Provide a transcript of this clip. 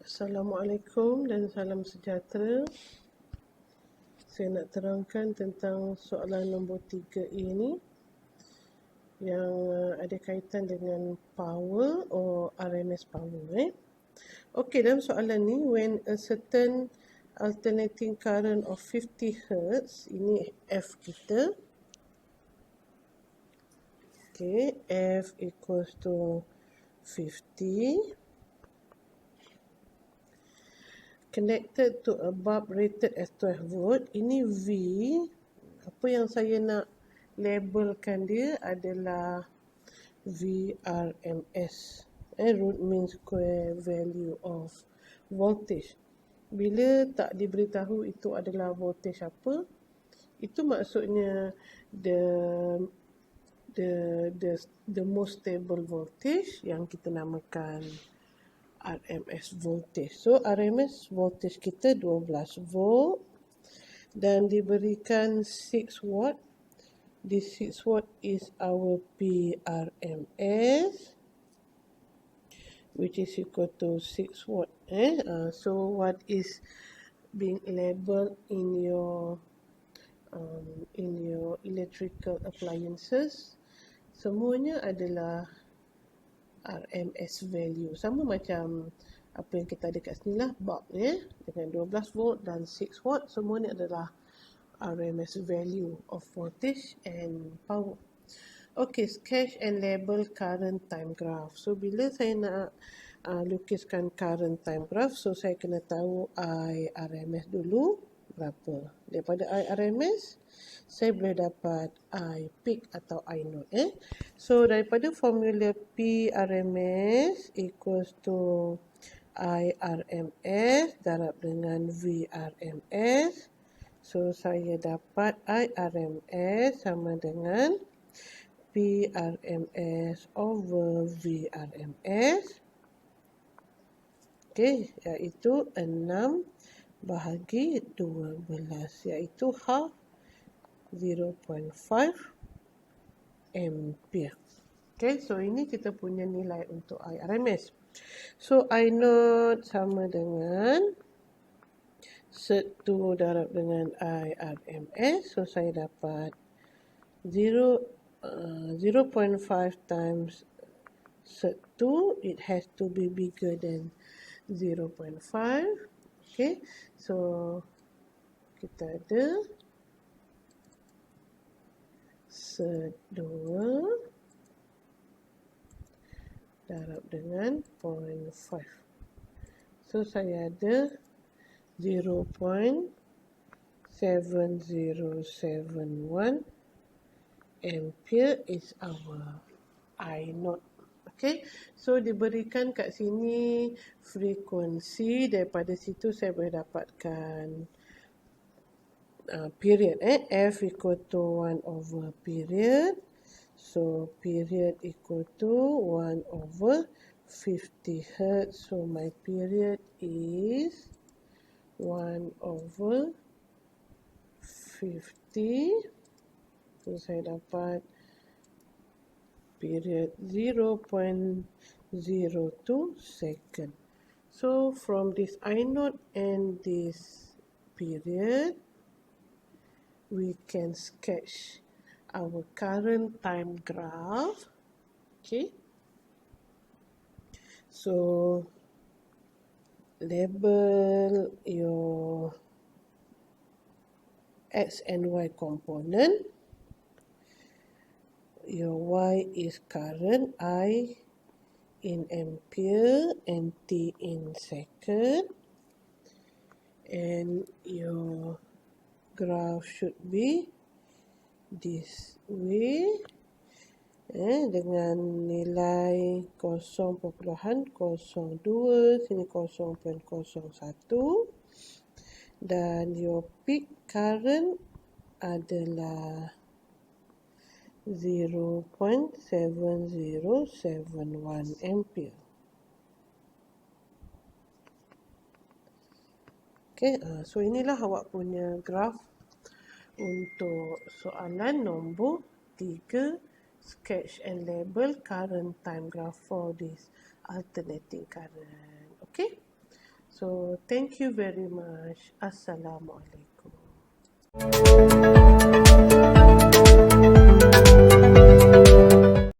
Assalamualaikum dan salam sejahtera. Saya nak terangkan tentang soalan nombor 3 ini yang ada kaitan dengan power or RMS power. Okey, dalam soalan ni, when a certain alternating current of 50 Hz, ini F kita. Okey, F equals to 50. Connected to a bulb rated as 12 volt. Ini V. Apa yang saya nak labelkan dia adalah VRMS. Root mean square value of voltage. Bila tak diberitahu itu adalah voltage apa, itu maksudnya the most stable voltage yang kita namakan RMS voltage. So RMS voltage kita 12 volt dan diberikan 6 watt. This 6 watt is our PRMS, which is equal to 6 watt. So what is being labeled in your electrical appliances, semuanya adalah RMS value. Sama macam apa yang kita ada kat sini lah, bulb dengan 12 volt dan 6 watt, semua ni adalah RMS value of voltage and power. Okay, sketch and label current time graph. So bila saya nak lukiskan current time graph, so saya kena tahu I RMS dulu berapa. Daripada I RMS, saya boleh dapat I peak atau I node. So daripada formula P RMS equals to I RMS darab dengan V RMS. So saya dapat I RMS sama dengan P RMS over V RMS. Okay, iaitu 6 bahagi 12, iaitu half 0.5 ampere. Okay, so ini kita punya nilai untuk I RMS. So I node sama dengan set 2 darab dengan I RMS. So saya dapat 0.5 times set 2. It has to be bigger than 0.5. Okay, so kita ada set 2 darab dengan 0.5. So saya ada 0.7071 ampere is our I node. Okay, so diberikan kat sini frekuensi. Daripada situ saya boleh dapatkan period. F equal to 1 over period. So period equal to 1 over 50 Hertz. So my period is 1 over 50. So saya dapat period 0.02 second. So from this I node and this period, we can sketch our current time graph. Okay, so label your X and Y component. Your Y is current, I in ampere and T in second. And your graph should be this way. Dengan nilai 0.02, sini 0.01. Dan your peak current adalah 0.7071 ampere. Okay, so inilah awak punya graf untuk soalan nombor 3 sketch and label current time graph for this alternating current. Okay, so thank you very much. Assalamualaikum.